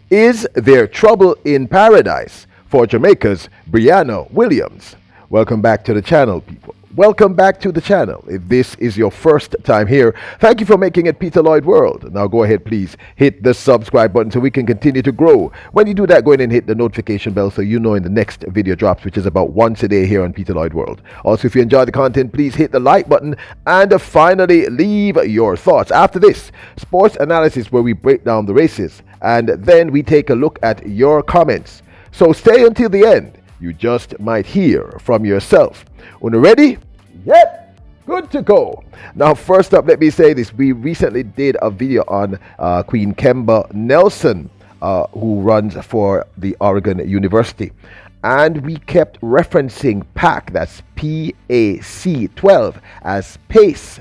Is there trouble in paradise for Jamaica's Briana Williams? Welcome back to the channel, people. Welcome back to the channel. If this is your first time here, thank you for making it Peter Lloyd World. Now go ahead, please hit the subscribe button so we can continue to grow. When you do that, go ahead and hit the notification bell so you know when the next video drops, which is about once a day here on Peter Lloyd World. Also, if you enjoy the content, please hit the like button and finally leave your thoughts. After this, sports analysis where we break down the races and then we take a look at your comments. So stay until the end. You just might hear from yourself. When you're ready? Yep, good to go. Now, first up, let me say this. We recently did a video on Queen Kemba Nelson, who runs for the Oregon University. And we kept referencing PAC, that's PAC 12, as PACE.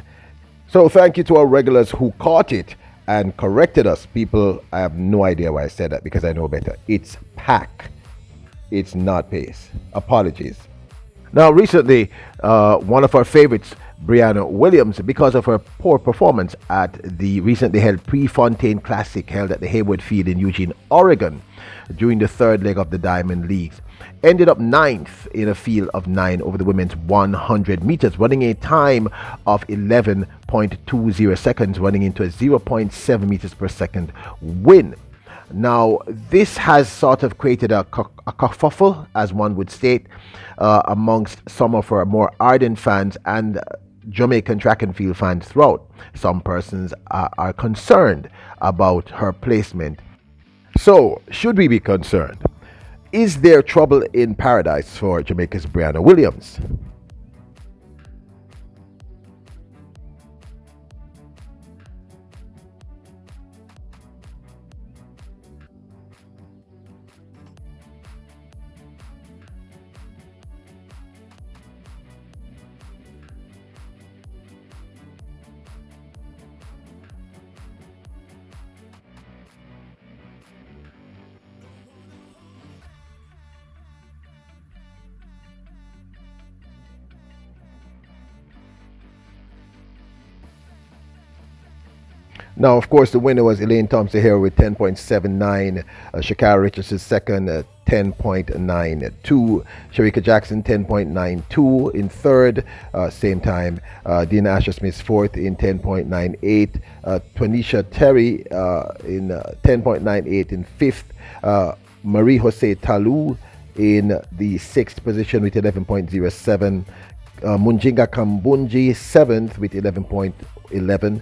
So thank you to our regulars who caught it and corrected us. People, I have no idea why I said that because I know better. It's PAC. It's not PACE. Apologies. Now, recently, one of our favorites, Briana Williams, because of her poor performance at the recently held Prefontaine Classic held at the Hayward Field in Eugene, Oregon, during the third leg of the Diamond Leagues, ended up ninth in a field of 9 over the women's 100 meters, running a time of 11.20 seconds, running into a 0.7 meters per second win. Now, this has sort of created a kerfuffle, as one would state, amongst some of our more ardent fans and Jamaican track and field fans throughout. Some persons are concerned about her placement. So, should we be concerned? Is there trouble in paradise for Jamaica's Briana Williams? Now, of course, the winner was Elaine Thompson here with 10.79. Shakara Richardson second, 10.92. Sharika Jackson, 10.92 in third. Same time, Dina Asher Smith fourth in 10.98. Twanisha Terry in 10.98 in fifth. Marie Jose Talu in the sixth position with 11.07. Munjinga Kambunji seventh with 11.11.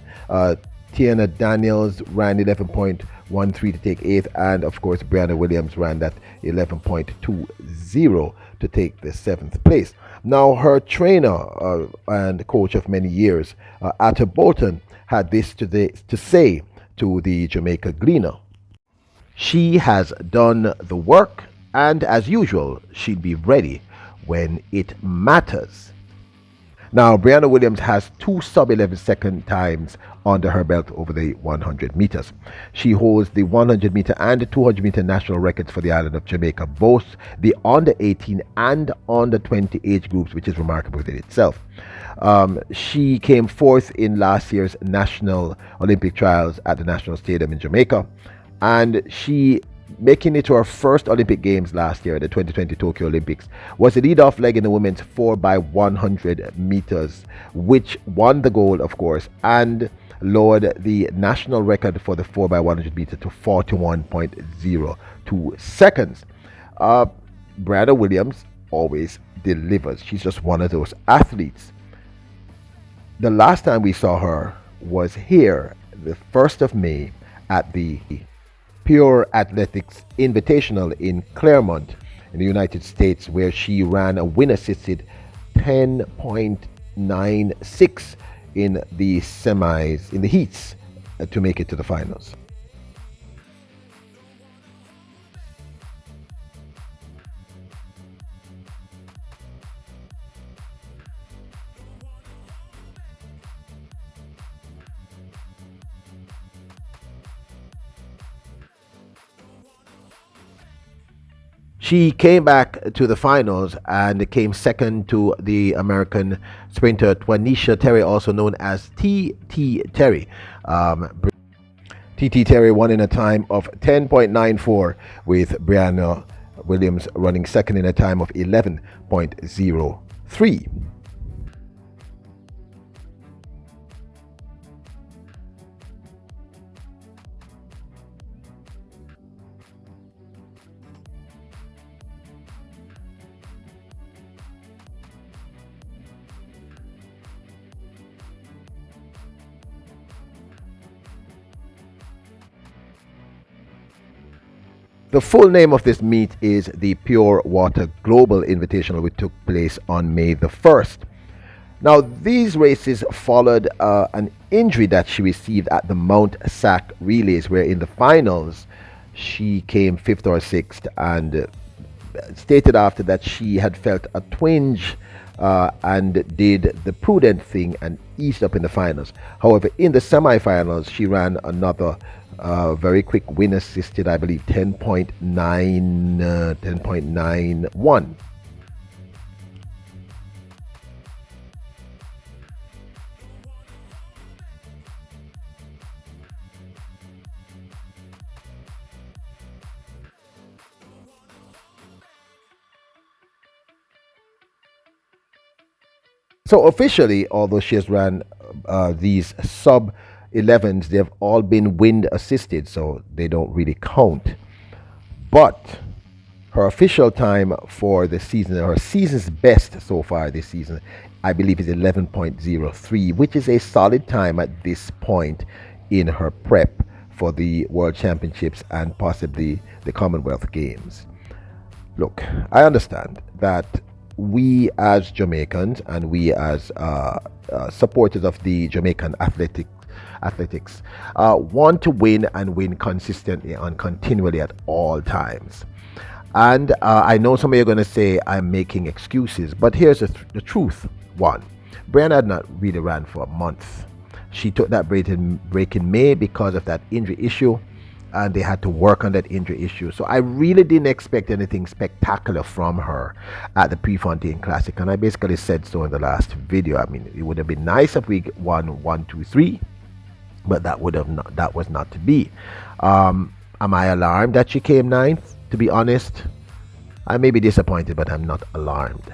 Tiana Daniels ran 11.13 to take 8th, and of course Briana Williams ran that 11.20 to take the 7th place. Now, her trainer and coach of many years, Atta Bolton, had this to say to the Jamaica Gleaner. She has done the work, and as usual, she'll be ready when it matters. Now, Briana Williams has 2 sub-11 second times under her belt over the 100 meters. She holds the 100 meter and the 200 meter national records for the island of Jamaica, both the under 18 and under 20 age groups, which is remarkable within itself. She came 4th in last year's National Olympic Trials at the National Stadium in Jamaica, and she, making it to her first Olympic Games last year at the 2020 Tokyo Olympics, was the lead-off leg in the women's 4x100 meters, which won the gold, of course, and lowered the national record for the 4x100 meter to 41.02 seconds. Briana Williams always delivers. She's just one of those athletes. The last time we saw her was here, the 1st of May, at the Pure Athletics Invitational in Claremont in the United States, where she ran a wind-assisted 10.96 in the semis, in the heats, to make it to the finals. She came back to the finals and came second to the American sprinter Twanisha Terry, also known as T.T. Terry. TT Terry won in a time of 10.94, with Brianna Williams running second in a time of 11.03. The full name of this meet is the Pure Water Global Invitational, which took place on May the 1st. Now, these races followed an injury that she received at the Mount Sac Relays, where in the finals she came fifth or sixth, and stated after that she had felt a twinge and did the prudent thing and eased up in the finals. However, in the semifinals, she ran another very quick win assisted, I believe 10.91. So officially, although she has ran these sub 11s, they've all been wind assisted, so they don't really count. But her official time for the season, her season's best so far this season, I believe is 11.03, which is a solid time at this point in her prep for the World Championships and possibly the Commonwealth Games. Look, I understand that we as Jamaicans and we as supporters of the Jamaican athletics want to win and win consistently and continually at all times. And I know some of you are going to say I'm making excuses, but here's the truth. One, Brianna had not really ran for a month. She took that break in May because of that injury issue, and they had to work on that injury issue. So I really didn't expect anything spectacular from her at the Prefontaine Classic, and I basically said so in the last video. I mean, it would have been nice if we won 1, 2, 3, but that was not to be. Am I alarmed that she came ninth? To be honest, I may be disappointed, but I'm not alarmed.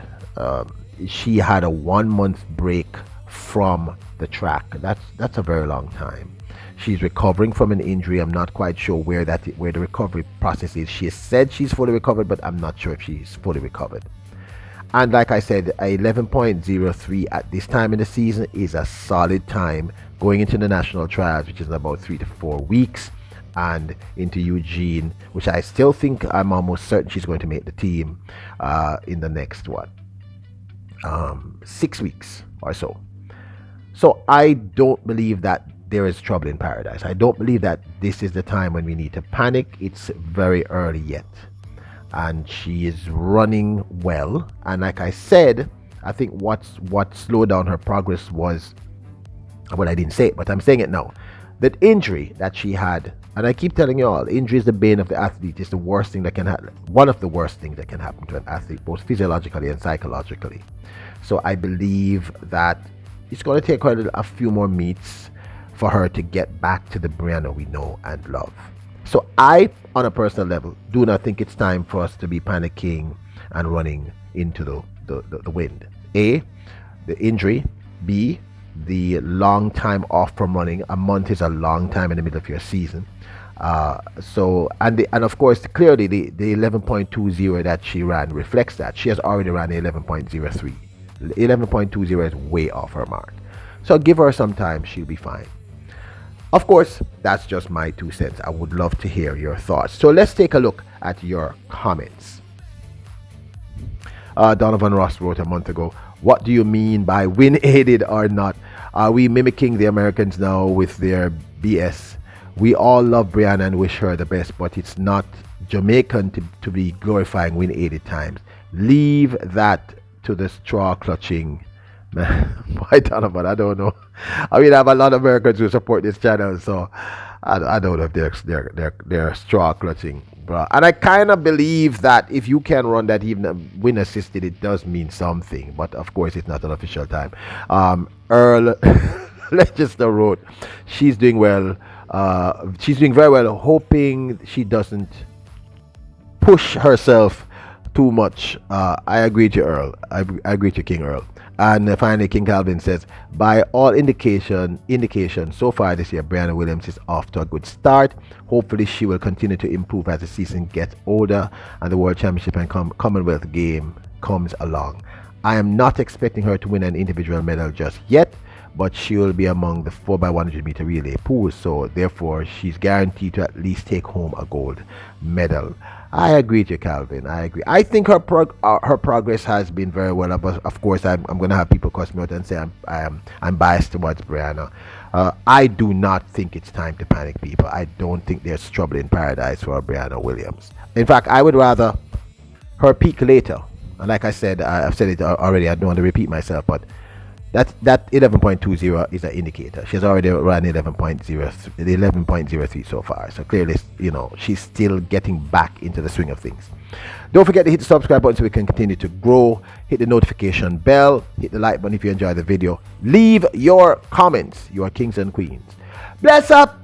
She had a 1 month break from the track. That's a very long time. She's recovering from an injury. I'm not quite sure where the recovery process is. She has said she's fully recovered, but I'm not sure if she's fully recovered. And like I said, 11.03 at this time in the season is a solid time going into the national trials, which is in about 3 to 4 weeks, and into Eugene, which I still think, I'm almost certain she's going to make the team in the next 6 weeks or so. So I don't believe that there is trouble in paradise. I don't believe that this is the time when we need to panic. It's very early yet. And she is running well. And like I said, I think what slowed down her progress was, well, I didn't say it, but I'm saying it now. That injury that she had, and I keep telling you all, injury is the bane of the athlete. It's the worst thing that can happen. One of the worst things that can happen to an athlete, both physiologically and psychologically. So I believe that it's going to take her a few more meets for her to get back to the Brianna we know and love. So I, on a personal level, do not think it's time for us to be panicking and running into the wind. A, the injury. B, the long time off from running. A month is a long time in the middle of your season. And of course, clearly the 11.20 that she ran reflects that. She has already ran 11.03. 11.20 is way off her mark. So give her some time, she'll be fine. Of course, that's just my 2 cents. I would love to hear your thoughts. So let's take a look at your comments. Donovan Ross wrote a month ago, what do you mean by win aided or not? Are we mimicking the Americans now with their BS? We all love Brianna and wish her the best, but it's not Jamaican to be glorifying win aided times. Leave that to the straw clutching. Why Donovan? I don't know. I mean, I have a lot of Americans who support this channel, so I don't know if they're straw clutching, bro. And I kind of believe that if you can run that even win assisted, it does mean something. But of course, it's not an official time. Earl Leicester wrote, she's doing well. She's doing very well, hoping she doesn't push herself too much. I agree to Earl. I agree to King Earl. And finally, King Calvin says, by all indication so far this year, Brianna Williams is off to a good start. Hopefully, she will continue to improve as the season gets older and the World Championship and Commonwealth game comes along. I am not expecting her to win an individual medal just yet, but she will be among the 4x100 meter relay pool, so therefore she's guaranteed to at least take home a gold medal. I agree with you, Calvin. I agree. I think her progress has been very well. But of course, I'm going to have people cuss me out and say I'm biased towards Brianna. I do not think it's time to panic, people. I don't think there's trouble in paradise for Brianna Williams. In fact, I would rather her peak later. And like I said, I've said it already. I don't want to repeat myself, but that 11.20 is an indicator. She's already run 11.03 so far. So clearly, she's still getting back into the swing of things. Don't forget to hit the subscribe button so we can continue to grow. Hit the notification bell. Hit the like button if you enjoyed the video. Leave your comments. You are kings and queens. Bless up.